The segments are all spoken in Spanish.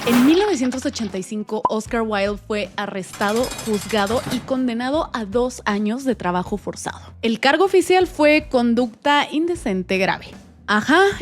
En 1985, Oscar Wilde fue arrestado, juzgado y condenado a 2 años de trabajo forzado. El cargo oficial fue conducta indecente grave.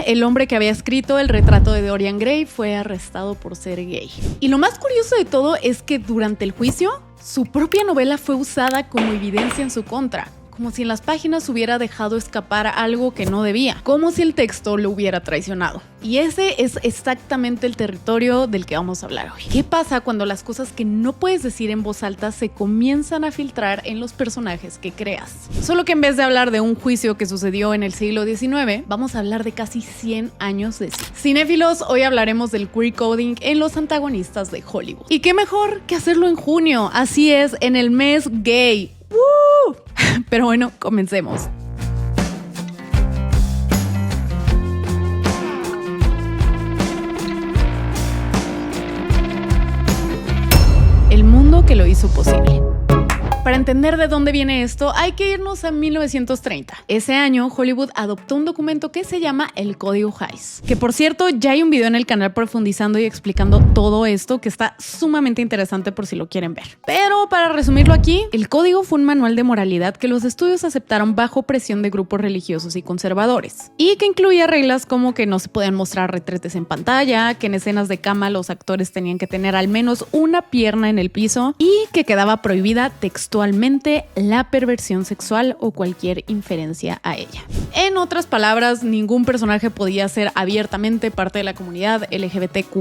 El hombre que había escrito el retrato de Dorian Gray fue arrestado por ser gay. Y lo más curioso de todo es que durante el juicio, su propia novela fue usada como evidencia en su contra. Como si en las páginas hubiera dejado escapar algo que no debía, como si el texto lo hubiera traicionado. Y ese es exactamente el territorio del que vamos a hablar hoy. ¿Qué pasa cuando las cosas que no puedes decir en voz alta se comienzan a filtrar en los personajes que creas? Solo que en vez de hablar de un juicio que sucedió en el siglo XIX, vamos a hablar de casi 100 años de cine. Cinéfilos, hoy hablaremos del queer coding en los antagonistas de Hollywood. ¿Y qué mejor que hacerlo en junio? Así es, en el mes gay. ¡Woo! Pero bueno, comencemos. El mundo que lo hizo posible. Para entender de dónde viene esto, hay que irnos a 1930. Ese año, Hollywood adoptó un documento que se llama el Código Hays. Que por cierto, ya hay un video en el canal profundizando y explicando todo esto, que está sumamente interesante por si lo quieren ver. Pero para resumirlo aquí, el código fue un manual de moralidad que los estudios aceptaron bajo presión de grupos religiosos y conservadores. Y que incluía reglas como que no se podían mostrar retretes en pantalla, que en escenas de cama los actores tenían que tener al menos una pierna en el piso y que quedaba prohibida textualmente la perversión sexual o cualquier inferencia a ella. En otras palabras, ningún personaje podía ser abiertamente parte de la comunidad LGBTQ+.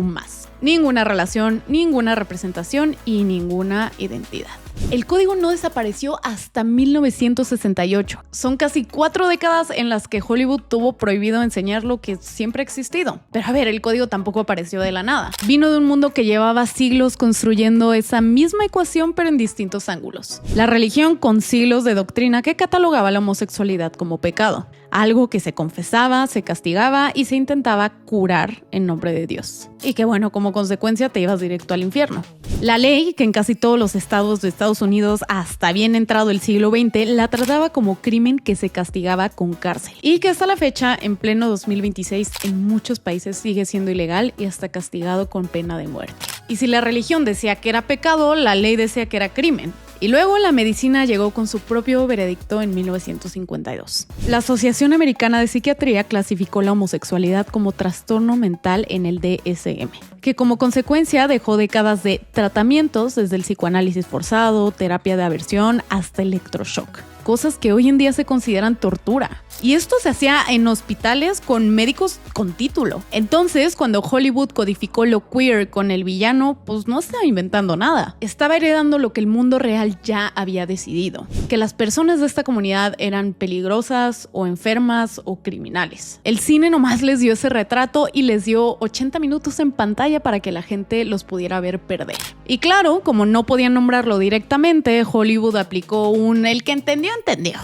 Ninguna relación, ninguna representación y ninguna identidad. El código no desapareció hasta 1968. Son casi 4 décadas en las que Hollywood tuvo prohibido enseñar lo que siempre ha existido. Pero a ver, el código tampoco apareció de la nada. Vino de un mundo que llevaba siglos construyendo esa misma ecuación pero en distintos ángulos. La religión con siglos de doctrina que catalogaba la homosexualidad como pecado. Algo que se confesaba, se castigaba y se intentaba curar en nombre de Dios. Y que bueno, como consecuencia te ibas directo al infierno. La ley, que en casi todos los estados de Estados Unidos hasta bien entrado el siglo XX, la trataba como crimen que se castigaba con cárcel. Y que hasta la fecha, en pleno 2026, en muchos países sigue siendo ilegal y hasta castigado con pena de muerte. Y si la religión decía que era pecado, la ley decía que era crimen. Y luego la medicina llegó con su propio veredicto en 1952. La Asociación Americana de Psiquiatría clasificó la homosexualidad como trastorno mental en el DSM, que como consecuencia dejó décadas de tratamientos desde el psicoanálisis forzado, terapia de aversión hasta electroshock. Cosas que hoy en día se consideran tortura. Y esto se hacía en hospitales con médicos con título. Entonces, cuando Hollywood codificó lo queer con el villano, pues no estaba inventando nada. Estaba heredando lo que el mundo real ya había decidido. Que las personas de esta comunidad eran peligrosas o enfermas o criminales. El cine nomás les dio ese retrato y les dio 80 minutos en pantalla para que la gente los pudiera ver perder. Y claro, como no podían nombrarlo directamente, Hollywood aplicó el que entendió.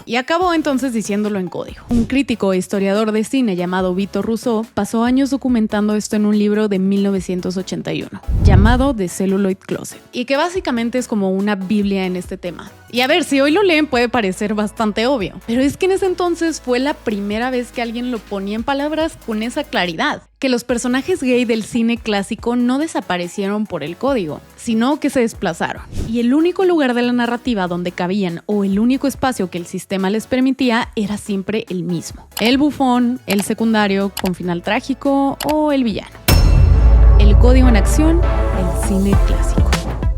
Y acabó entonces diciéndolo en código. Un crítico e historiador de cine llamado Vito Russo pasó años documentando esto en un libro de 1981 llamado The Celluloid Closet, y que básicamente es como una biblia en este tema. Y a ver, si hoy lo leen puede parecer bastante obvio, pero es que en ese entonces fue la primera vez que alguien lo ponía en palabras con esa claridad. Que los personajes gay del cine clásico no desaparecieron por el código, sino que se desplazaron. Y el único lugar de la narrativa donde cabían, o el único espacio que el sistema les permitía, era siempre el mismo. El bufón, el secundario con final trágico o el villano. El código en acción, el cine clásico.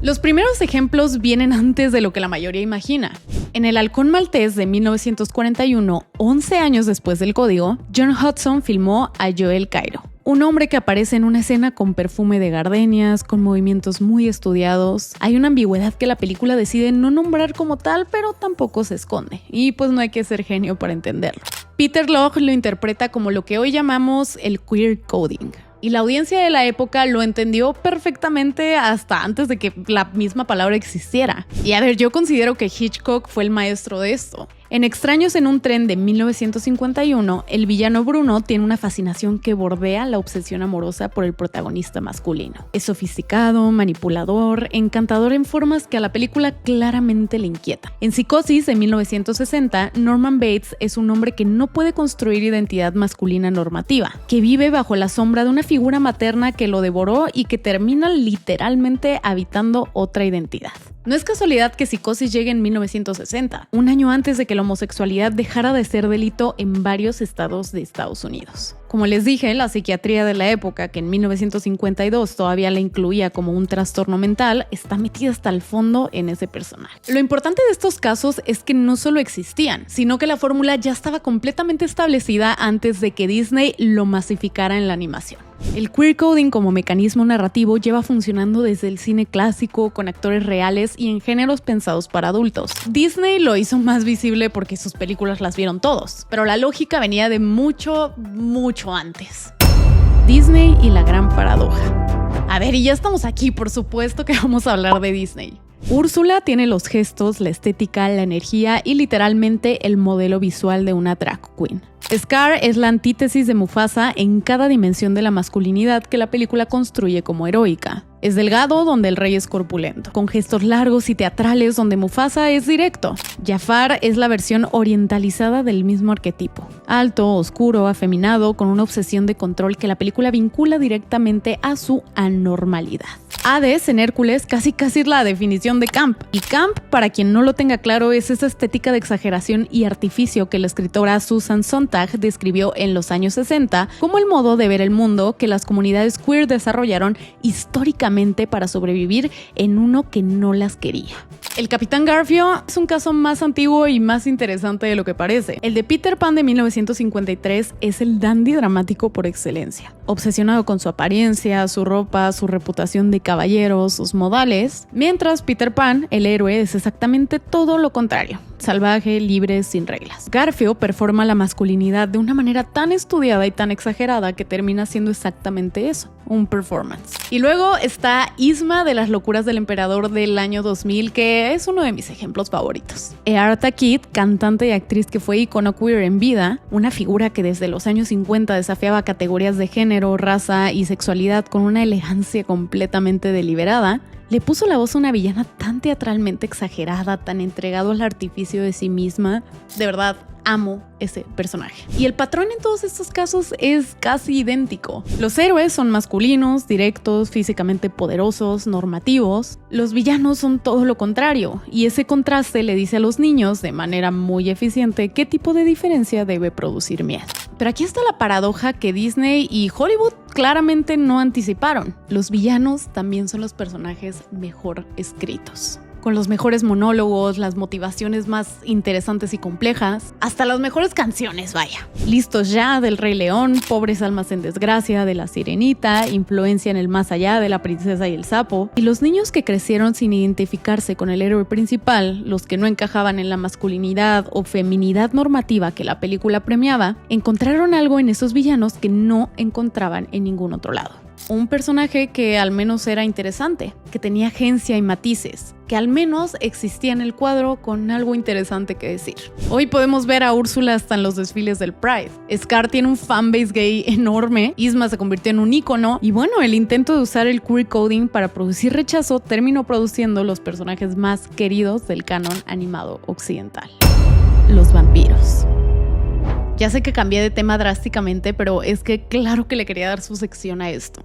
Los primeros ejemplos vienen antes de lo que la mayoría imagina. En El Halcón Maltés de 1941, 11 años después del código, John Hudson filmó a Joel Cairo, un hombre que aparece en una escena con perfume de gardenias, con movimientos muy estudiados. Hay una ambigüedad que la película decide no nombrar como tal, pero tampoco se esconde. Y pues no hay que ser genio para entenderlo. Peter Lorre lo interpreta como lo que hoy llamamos el queer coding. Y la audiencia de la época lo entendió perfectamente hasta antes de que la misma palabra existiera. Y a ver, yo considero que Hitchcock fue el maestro de esto. En Extraños en un tren de 1951, el villano Bruno tiene una fascinación que bordea la obsesión amorosa por el protagonista masculino. Es sofisticado, manipulador, encantador en formas que a la película claramente le inquietan. En Psicosis de 1960, Norman Bates es un hombre que no puede construir identidad masculina normativa, que vive bajo la sombra de una figura materna que lo devoró y que termina literalmente habitando otra identidad. No es casualidad que Psicosis llegue en 1960, un año antes de que la homosexualidad dejara de ser delito en varios estados de Estados Unidos. Como les dije, la psiquiatría de la época, que en 1952 todavía la incluía como un trastorno mental, está metida hasta el fondo en ese personaje. Lo importante de estos casos es que no solo existían, sino que la fórmula ya estaba completamente establecida antes de que Disney lo masificara en la animación. El queer coding como mecanismo narrativo lleva funcionando desde el cine clásico, con actores reales y en géneros pensados para adultos. Disney lo hizo más visible porque sus películas las vieron todos, pero la lógica venía de mucho antes. Disney y la gran paradoja. A ver, y ya estamos aquí, por supuesto que vamos a hablar de Disney. Úrsula tiene los gestos, la estética, la energía y literalmente el modelo visual de una drag queen. Scar es la antítesis de Mufasa en cada dimensión de la masculinidad que la película construye como heroica. Es delgado donde el rey es corpulento, con gestos largos y teatrales donde Mufasa es directo. Jafar es la versión orientalizada del mismo arquetipo. Alto, oscuro, afeminado, con una obsesión de control que la película vincula directamente a su anormalidad. Hades en Hércules casi es la definición de camp. Y camp, para quien no lo tenga claro, es esa estética de exageración y artificio que la escritora Susan Sontag describió en los años 60 como el modo de ver el mundo que las comunidades queer desarrollaron históricamente para sobrevivir en uno que no las quería. El Capitán Garfio es un caso más antiguo y más interesante de lo que parece. El de Peter Pan de 1953 es el dandy dramático por excelencia. Obsesionado con su apariencia, su ropa, su reputación de caballero, sus modales, mientras Peter Pan, el héroe, es exactamente todo lo contrario. Salvaje, libre, sin reglas. Garfio performa la masculinidad de una manera tan estudiada y tan exagerada que termina siendo exactamente eso, un performance. Y luego está Yzma de Las locuras del emperador del año 2000, que es uno de mis ejemplos favoritos. Eartha Kitt, cantante y actriz que fue icono queer en vida, una figura que desde los años 50 desafiaba categorías de género, raza y sexualidad con una elegancia completamente deliberada, le puso la voz a una villana tan teatralmente exagerada, tan entregado al artificio de sí misma. De verdad, amo ese personaje. Y el patrón en todos estos casos es casi idéntico. Los héroes son masculinos, directos, físicamente poderosos, normativos. Los villanos son todo lo contrario, y ese contraste le dice a los niños, de manera muy eficiente, qué tipo de diferencia debe producir miedo. Pero aquí está la paradoja que Disney y Hollywood claramente no anticiparon. Los villanos también son los personajes mejor escritos, con los mejores monólogos, las motivaciones más interesantes y complejas, hasta las mejores canciones, vaya. Listos ya del Rey León, Pobres almas en desgracia de La Sirenita, Influencia en el más allá de La princesa y el sapo. Y los niños que crecieron sin identificarse con el héroe principal, los que no encajaban en la masculinidad o feminidad normativa que la película premiaba, encontraron algo en esos villanos que no encontraban en ningún otro lado. Un personaje que al menos era interesante, que tenía agencia y matices, que al menos existía en el cuadro con algo interesante que decir. Hoy podemos ver a Úrsula hasta en los desfiles del Pride. Scar tiene un fanbase gay enorme, Yzma se convirtió en un ícono, y bueno, el intento de usar el queer coding para producir rechazo terminó produciendo los personajes más queridos del canon animado occidental: los vampiros. Ya sé que cambié de tema drásticamente, pero es que claro que le quería dar su sección a esto.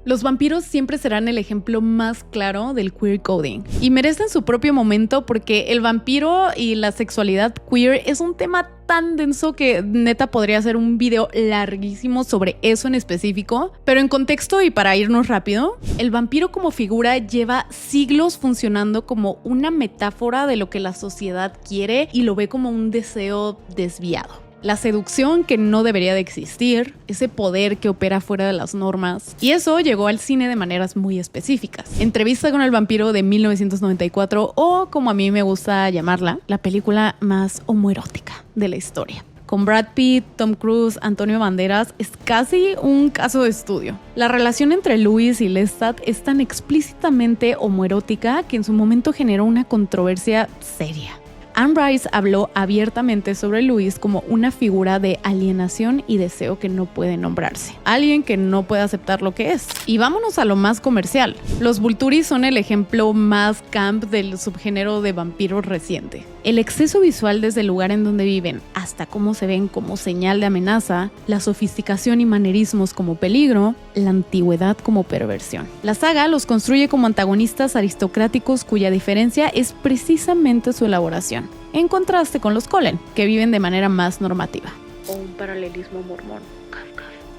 Los vampiros siempre serán el ejemplo más claro del queer coding y merecen su propio momento porque el vampiro y la sexualidad queer es un tema tan denso que neta podría hacer un video larguísimo sobre eso en específico, pero en contexto y para irnos rápido, el vampiro como figura lleva siglos funcionando como una metáfora de lo que la sociedad quiere y lo ve como un deseo desviado. La seducción que no debería de existir, ese poder que opera fuera de las normas. Y eso llegó al cine de maneras muy específicas. Entrevista con el vampiro de 1994, o como a mí me gusta llamarla, la película más homoerótica de la historia. Con Brad Pitt, Tom Cruise, Antonio Banderas, es casi un caso de estudio. La relación entre Louis y Lestat es tan explícitamente homoerótica que en su momento generó una controversia seria. Anne Rice habló abiertamente sobre Louis como una figura de alienación y deseo que no puede nombrarse. Alguien que no puede aceptar lo que es. Y vámonos a lo más comercial. Los Volturi son el ejemplo más camp del subgénero de vampiros reciente. El exceso visual desde el lugar en donde viven hasta cómo se ven como señal de amenaza, la sofisticación y manerismos como peligro, la antigüedad como perversión. La saga los construye como antagonistas aristocráticos cuya diferencia es precisamente su elaboración, en contraste con los Cullen, que viven de manera más normativa. O un paralelismo mormón.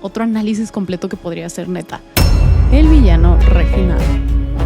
Otro análisis completo que podría ser neta. El villano refinado.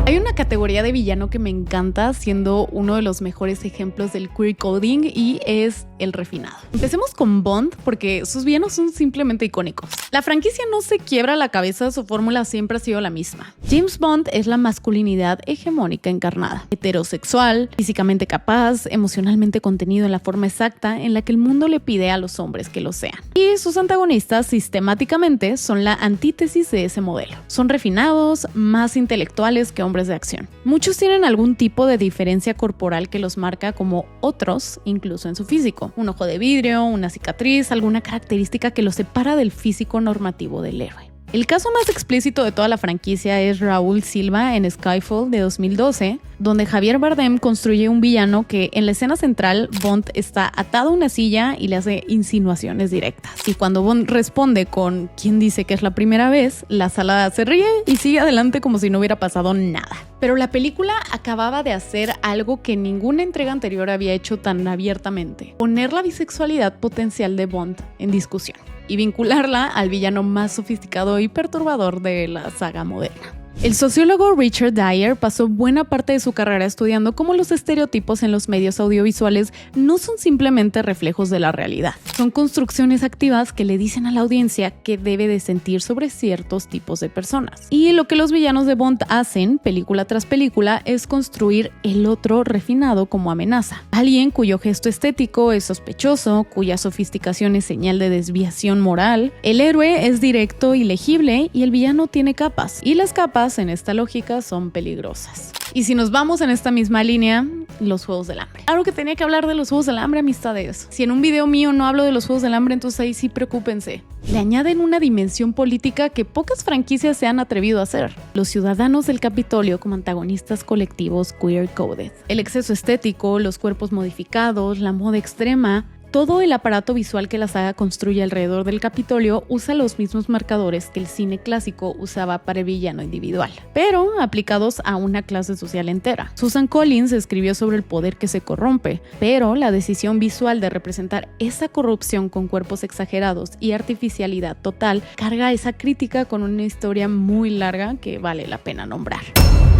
Hay una categoría de villano que me encanta, siendo uno de los mejores ejemplos del queer coding, y es el refinado. Empecemos con Bond, porque sus villanos son simplemente icónicos. La franquicia no se quiebra la cabeza, su fórmula siempre ha sido la misma. James Bond es la masculinidad hegemónica encarnada. Heterosexual, físicamente capaz, emocionalmente contenido en la forma exacta en la que el mundo le pide a los hombres que lo sean. Y sus antagonistas sistemáticamente son la antítesis de ese modelo. Son refinados, más intelectuales que hombres de acción. Muchos tienen algún tipo de diferencia corporal que los marca como otros, incluso en su físico. Un ojo de vidrio, una cicatriz, alguna característica que los separa del físico normativo del héroe. El caso más explícito de toda la franquicia es Raúl Silva en Skyfall de 2012, donde Javier Bardem construye un villano que en la escena central Bond está atado a una silla y le hace insinuaciones directas. Y cuando Bond responde con "¿Quién dice que es la primera vez?", la sala se ríe y sigue adelante como si no hubiera pasado nada. Pero la película acababa de hacer algo que ninguna entrega anterior había hecho tan abiertamente: poner la bisexualidad potencial de Bond en discusión y vincularla al villano más sofisticado y perturbador de la saga moderna. El sociólogo Richard Dyer pasó buena parte de su carrera estudiando cómo los estereotipos en los medios audiovisuales no son simplemente reflejos de la realidad. Son construcciones activas que le dicen a la audiencia qué debe de sentir sobre ciertos tipos de personas. Y lo que los villanos de Bond hacen, película tras película, es construir el otro refinado como amenaza. Alguien cuyo gesto estético es sospechoso, cuya sofisticación es señal de desviación moral. El héroe es directo y legible y el villano tiene capas. Y las capas en esta lógica son peligrosas. Y si nos vamos en esta misma línea, los Juegos del Hambre. Algo que tenía que hablar de los Juegos del Hambre, amistades. Si en un video mío no hablo de los Juegos del Hambre, entonces ahí sí preocúpense. Le añaden una dimensión política que pocas franquicias se han atrevido a hacer. Los ciudadanos del Capitolio como antagonistas colectivos queer-coded. El exceso estético, los cuerpos modificados, la moda extrema. Todo el aparato visual que la saga construye alrededor del Capitolio usa los mismos marcadores que el cine clásico usaba para el villano individual, pero aplicados a una clase social entera. Susan Collins escribió sobre el poder que se corrompe, pero la decisión visual de representar esa corrupción con cuerpos exagerados y artificialidad total carga esa crítica con una historia muy larga que vale la pena nombrar.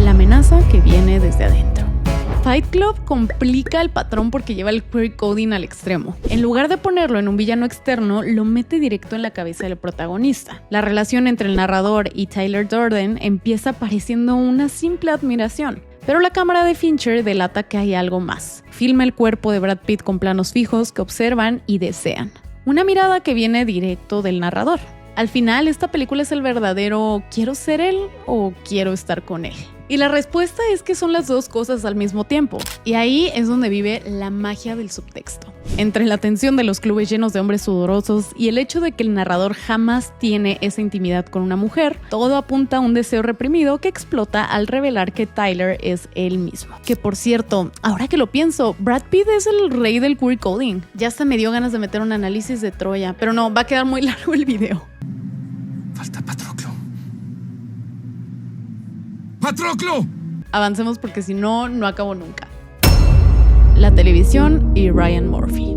La amenaza que viene desde adentro. Fight Club complica el patrón porque lleva el queer coding al extremo. En lugar de ponerlo en un villano externo, lo mete directo en la cabeza del protagonista. La relación entre el narrador y Tyler Durden empieza pareciendo una simple admiración, pero la cámara de Fincher delata que hay algo más. Filma el cuerpo de Brad Pitt con planos fijos que observan y desean. Una mirada que viene directo del narrador. Al final, esta película es el verdadero ¿quiero ser él o quiero estar con él? Y la respuesta es que son las dos cosas al mismo tiempo. Y ahí es donde vive la magia del subtexto. Entre la tensión de los clubes llenos de hombres sudorosos y el hecho de que el narrador jamás tiene esa intimidad con una mujer, todo apunta a un deseo reprimido que explota al revelar que Tyler es él mismo. Que por cierto, ahora que lo pienso, Brad Pitt es el rey del queer coding. Ya hasta me dio ganas de meter un análisis de Troya, pero no, va a quedar muy largo el video. Falta Patroclo. ¡Patroclo! Avancemos porque si no, no acabo nunca. La televisión y Ryan Murphy.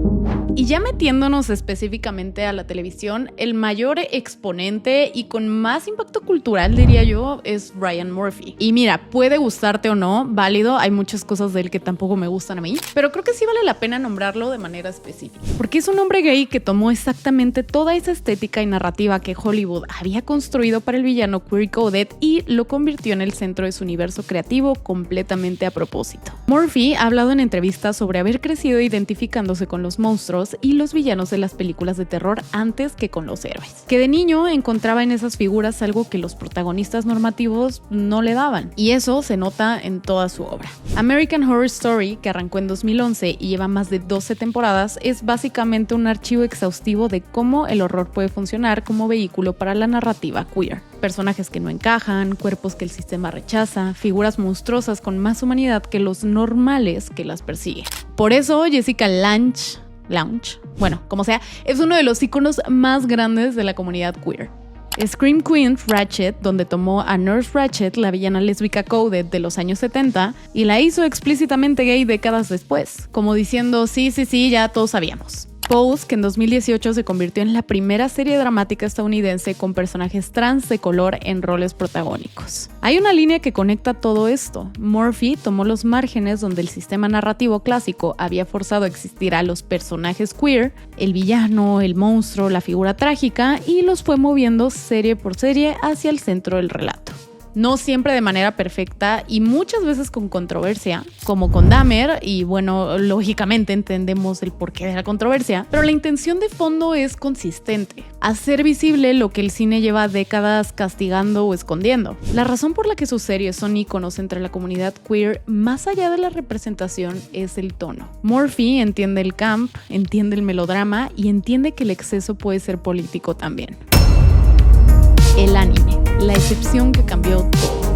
Y ya metiéndonos específicamente a la televisión, el mayor exponente y con más impacto cultural, diría yo, es Ryan Murphy. Y mira, puede gustarte o no, válido, hay muchas cosas de él que tampoco me gustan a mí, pero creo que sí vale la pena nombrarlo de manera específica. Porque es un hombre gay que tomó exactamente toda esa estética y narrativa que Hollywood había construido para el villano queer-coded y lo convirtió en el centro de su universo creativo completamente a propósito. Murphy ha hablado en entrevistas sobre haber crecido identificándose con los monstruos monstruos y los villanos de las películas de terror antes que con los héroes. Que de niño encontraba en esas figuras algo que los protagonistas normativos no le daban, y eso se nota en toda su obra. American Horror Story, que arrancó en 2011 y lleva más de 12 temporadas, es básicamente un archivo exhaustivo de cómo el horror puede funcionar como vehículo para la narrativa queer. Personajes que no encajan, cuerpos que el sistema rechaza, figuras monstruosas con más humanidad que los normales que las persiguen. Por eso Jessica Lange, bueno, como sea, es uno de los íconos más grandes de la comunidad queer. Scream Queen Ratched, donde tomó a Nurse Ratched, la villana lésbica coded de los años 70, y la hizo explícitamente gay décadas después, como diciendo sí, ya todos sabíamos. Pose, que en 2018 se convirtió en la primera serie dramática estadounidense con personajes trans de color en roles protagónicos. Hay una línea que conecta todo esto. Murphy tomó los márgenes donde el sistema narrativo clásico había forzado a existir a los personajes queer, el villano, el monstruo, la figura trágica, y los fue moviendo serie por serie hacia el centro del relato. No siempre de manera perfecta y muchas veces con controversia, como con Dahmer, y bueno, lógicamente entendemos el porqué de la controversia, pero la intención de fondo es consistente: hacer visible lo que el cine lleva décadas castigando o escondiendo. La razón por la que sus series son íconos entre la comunidad queer, más allá de la representación, es el tono. Murphy entiende el camp, entiende el melodrama y entiende que el exceso puede ser político también. El anime, la excepción que cambió todo.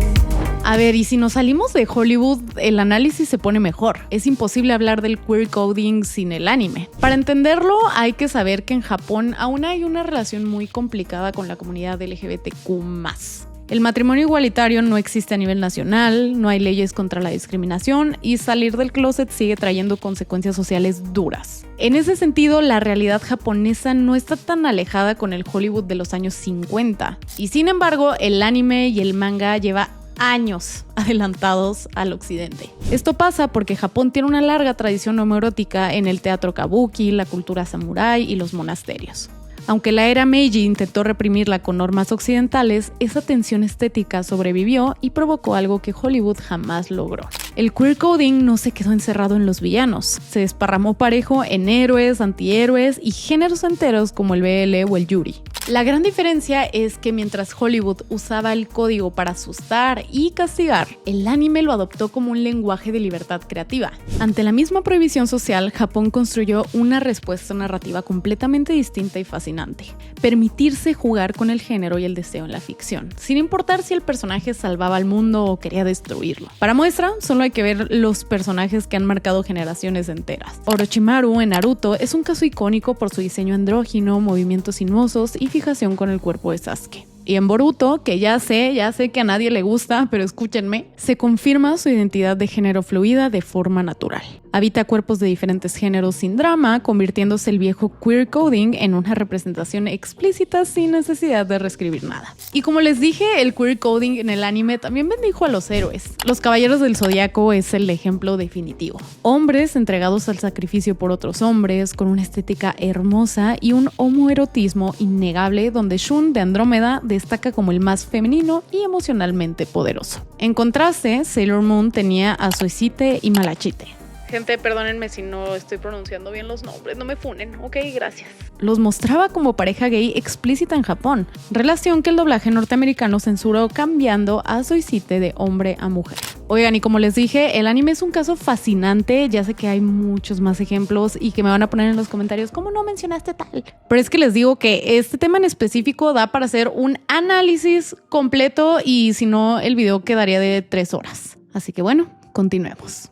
A ver, y si nos salimos de Hollywood, el análisis se pone mejor. Es imposible hablar del queer coding sin el anime. Para entenderlo, hay que saber que en Japón aún hay una relación muy complicada con la comunidad LGBTQ+. El matrimonio igualitario no existe a nivel nacional, no hay leyes contra la discriminación y salir del closet sigue trayendo consecuencias sociales duras. En ese sentido, la realidad japonesa no está tan alejada con el Hollywood de los años 50. Y sin embargo, el anime y el manga lleva años adelantados al occidente. Esto pasa porque Japón tiene una larga tradición homoerótica en el teatro kabuki, la cultura samurái y los monasterios. Aunque la era Meiji intentó reprimirla con normas occidentales, esa tensión estética sobrevivió y provocó algo que Hollywood jamás logró. El queer coding no se quedó encerrado en los villanos, se desparramó parejo en héroes, antihéroes y géneros enteros como el BL o el yuri. La gran diferencia es que mientras Hollywood usaba el código para asustar y castigar, el anime lo adoptó como un lenguaje de libertad creativa. Ante la misma prohibición social, Japón construyó una respuesta narrativa completamente distinta y fascinante: permitirse jugar con el género y el deseo en la ficción, sin importar si el personaje salvaba al mundo o quería destruirlo. Para muestra, solo hay que ver los personajes que han marcado generaciones enteras. Orochimaru en Naruto es un caso icónico por su diseño andrógino, movimientos sinuosos y fijación con el cuerpo de Sasuke. Y en Boruto, que ya sé que a nadie le gusta, pero escúchenme, se confirma su identidad de género fluida de forma natural. Habita cuerpos de diferentes géneros sin drama, convirtiéndose el viejo queer coding en una representación explícita sin necesidad de reescribir nada. Y como les dije, el queer coding en el anime también bendijo a los héroes. Los Caballeros del Zodiaco es el ejemplo definitivo. Hombres entregados al sacrificio por otros hombres, con una estética hermosa y un homoerotismo innegable, donde Shun de Andrómeda destaca como el más femenino y emocionalmente poderoso. En contraste, Sailor Moon tenía a Suicide y Malachite. Gente, perdónenme si no estoy pronunciando bien los nombres, no me funen, ok, gracias. Los mostraba como pareja gay explícita en Japón, relación que el doblaje norteamericano censuró cambiando a Suicide de hombre a mujer. Oigan, y como les dije, el anime es un caso fascinante, ya sé que hay muchos más ejemplos y que me van a poner en los comentarios ¿cómo no mencionaste tal? Pero es que les digo que este tema en específico da para hacer un análisis completo y si no el video quedaría de 3 horas. Así que bueno, continuemos.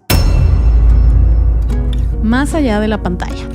Más allá de la pantalla.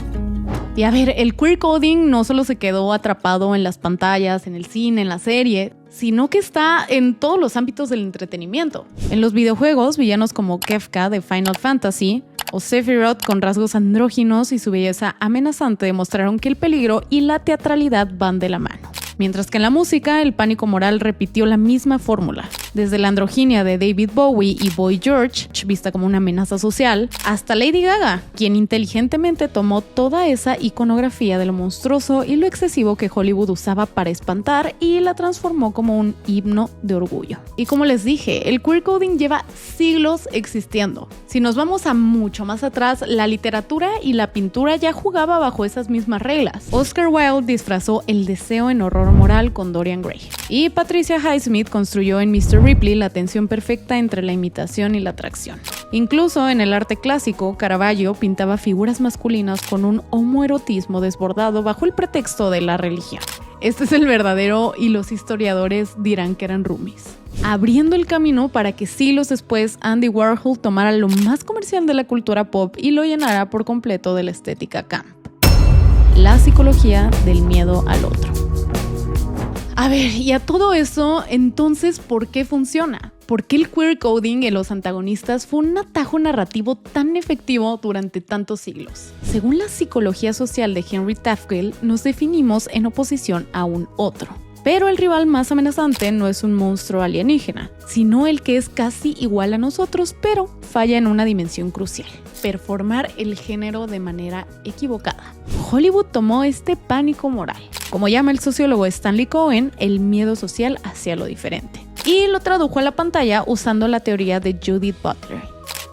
Y a ver, el queer coding no solo se quedó atrapado en las pantallas, en el cine, en la serie, sino que está en todos los ámbitos del entretenimiento. En los videojuegos, villanos como Kefka de Final Fantasy o Sephiroth con rasgos andróginos y su belleza amenazante demostraron que el peligro y la teatralidad van de la mano. Mientras que en la música, el pánico moral repitió la misma fórmula. Desde la androginia de David Bowie y Boy George, vista como una amenaza social, hasta Lady Gaga, quien inteligentemente tomó toda esa iconografía de lo monstruoso y lo excesivo que Hollywood usaba para espantar y la transformó como un himno de orgullo. Y como les dije, el queer coding lleva siglos existiendo. Si nos vamos a mucho más atrás, la literatura y la pintura ya jugaba bajo esas mismas reglas. Oscar Wilde disfrazó el deseo en horror moral con Dorian Gray. Y Patricia Highsmith construyó en Mr. Ripley la tensión perfecta entre la imitación y la atracción. Incluso en el arte clásico, Caravaggio pintaba figuras masculinas con un homoerotismo desbordado bajo el pretexto de la religión. Este es el verdadero y los historiadores dirán que eran roomies, abriendo el camino para que siglos después Andy Warhol tomara lo más comercial de la cultura pop y lo llenara por completo de la estética camp. La psicología del miedo al otro. A ver, y a todo eso, entonces, ¿por qué funciona? ¿Por qué el queer coding en los antagonistas fue un atajo narrativo tan efectivo durante tantos siglos? Según la psicología social de Henry Tafkell, nos definimos en oposición a un otro. Pero el rival más amenazante no es un monstruo alienígena, sino el que es casi igual a nosotros, pero falla en una dimensión crucial: performar el género de manera equivocada. Hollywood tomó este pánico moral, como llama el sociólogo Stanley Cohen, el miedo social hacia lo diferente, y lo tradujo a la pantalla usando la teoría de Judith Butler.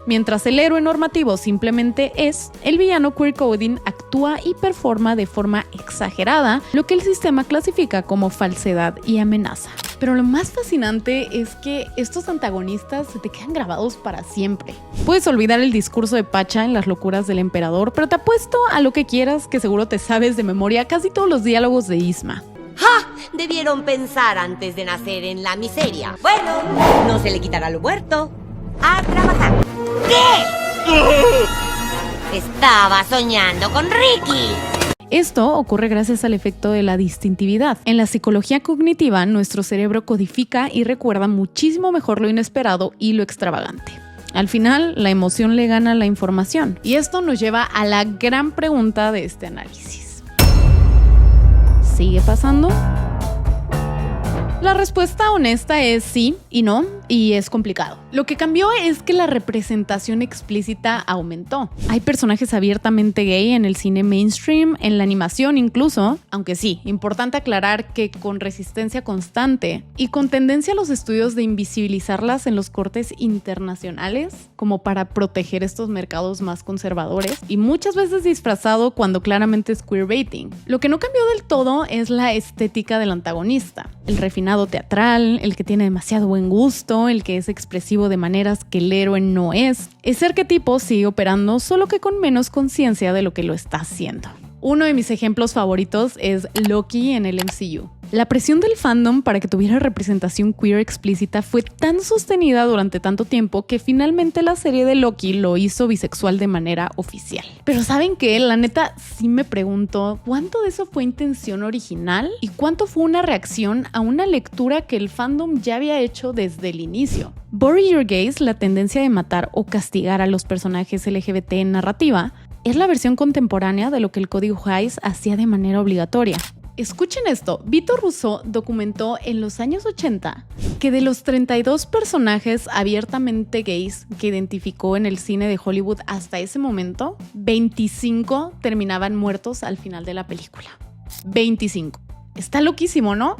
Mientras el héroe normativo simplemente es, el villano queer coding actúa y performa de forma exagerada lo que el sistema clasifica como falsedad y amenaza. Pero lo más fascinante es que estos antagonistas se te quedan grabados para siempre. Puedes olvidar el discurso de Pacha en Las locuras del emperador, pero te apuesto a lo que quieras que seguro te sabes de memoria casi todos los diálogos de Isma. ¡Ja! Debieron pensar antes de nacer en la miseria. Bueno, no se le quitará lo muerto. ¡A trabajar! ¿Qué? Estaba soñando con Ricky. Esto ocurre gracias al efecto de la distintividad. En la psicología cognitiva, nuestro cerebro codifica y recuerda muchísimo mejor lo inesperado y lo extravagante. Al final, la emoción le gana a la información. Y esto nos lleva a la gran pregunta de este análisis. ¿Sigue pasando? La respuesta honesta es sí y no, y es complicado. Lo que cambió es que la representación explícita aumentó. Hay personajes abiertamente gay en el cine mainstream, en la animación incluso, aunque sí, importante aclarar que con resistencia constante y con tendencia a los estudios de invisibilizarlas en los cortes internacionales, como para proteger estos mercados más conservadores, y muchas veces disfrazado cuando claramente es queerbaiting. Lo que no cambió del todo es la estética del antagonista. El refinado teatral, el que tiene demasiado buen gusto, el que es expresivo de maneras que el héroe no es. Ese arquetipo sigue operando, solo que con menos conciencia de lo que lo está haciendo. Uno de mis ejemplos favoritos es Loki en el MCU. La presión del fandom para que tuviera representación queer explícita fue tan sostenida durante tanto tiempo que finalmente la serie de Loki lo hizo bisexual de manera oficial. Pero ¿saben qué? La neta sí me pregunto ¿cuánto de eso fue intención original? ¿Y cuánto fue una reacción a una lectura que el fandom ya había hecho desde el inicio? Bury Your Gays, la tendencia de matar o castigar a los personajes LGBT en narrativa, es la versión contemporánea de lo que el código Hays hacía de manera obligatoria. Escuchen esto, Vito Rousseau documentó en los años 80 que de los 32 personajes abiertamente gays que identificó en el cine de Hollywood hasta ese momento, 25 terminaban muertos al final de la película. 25. Está loquísimo, ¿no?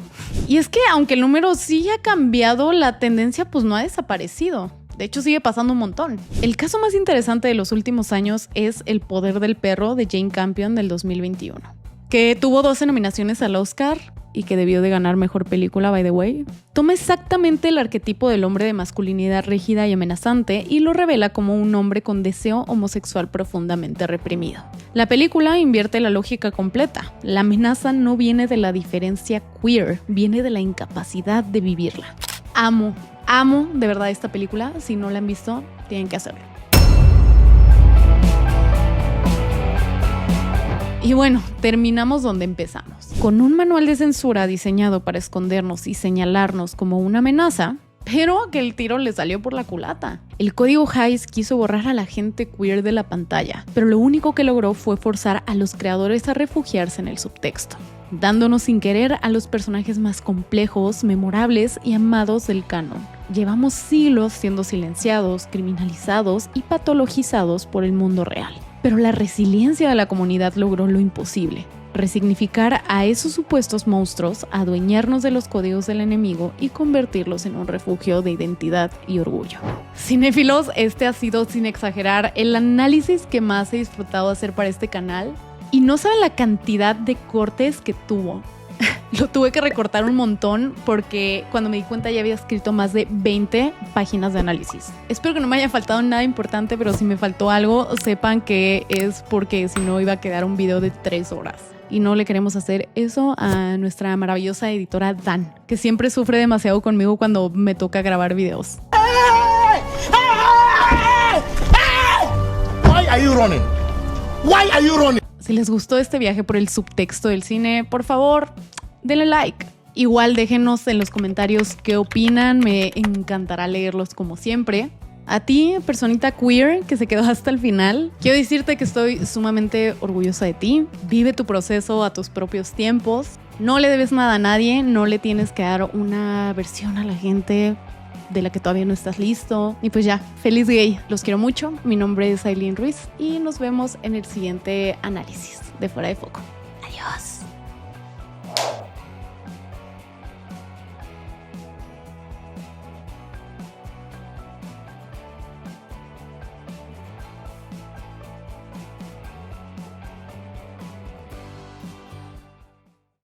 Y es que aunque el número sí ha cambiado, la tendencia pues no ha desaparecido. De hecho, sigue pasando un montón. El caso más interesante de los últimos años es El poder del perro de Jane Campion del 2021. Que tuvo 12 nominaciones al Oscar y que debió de ganar mejor película, by the way. Toma exactamente el arquetipo del hombre de masculinidad rígida y amenazante y lo revela como un hombre con deseo homosexual profundamente reprimido. La película invierte la lógica completa. La amenaza no viene de la diferencia queer, viene de la incapacidad de vivirla. Amo de verdad esta película. Si no la han visto, tienen que hacerlo. Y bueno, terminamos donde empezamos. Con un manual de censura diseñado para escondernos y señalarnos como una amenaza, pero que el tiro le salió por la culata. El código Hays quiso borrar a la gente queer de la pantalla, pero lo único que logró fue forzar a los creadores a refugiarse en el subtexto. dándonos sin querer a los personajes más complejos, memorables y amados del canon. Llevamos siglos siendo silenciados, criminalizados y patologizados por el mundo real. Pero la resiliencia de la comunidad logró lo imposible: resignificar a esos supuestos monstruos, adueñarnos de los códigos del enemigo y convertirlos en un refugio de identidad y orgullo. Cinéfilos, este ha sido, sin exagerar, el análisis que más he disfrutado hacer para este canal. Y no saben la cantidad de cortes que tuvo. Lo tuve que recortar un montón porque cuando me di cuenta ya había escrito más de 20 páginas de análisis. Espero que no me haya faltado nada importante, pero si me faltó algo, sepan que es porque si no iba a quedar un video de 3 horas. Y no le queremos hacer eso a nuestra maravillosa editora Dan, que siempre sufre demasiado conmigo cuando me toca grabar videos. Why are you running? Why are you running? Si les gustó este viaje por el subtexto del cine, por favor, denle like. Igual déjenos en los comentarios qué opinan, me encantará leerlos como siempre. A ti, personita queer que se quedó hasta el final, quiero decirte que estoy sumamente orgullosa de ti. Vive tu proceso a tus propios tiempos. No le debes nada a nadie, no le tienes que dar una versión a la gente de la que todavía no estás listo. Y pues ya, feliz gay. Los quiero mucho. Mi nombre es Aileen Ruiz y nos vemos en el siguiente análisis de Fuera de Foco. Adiós.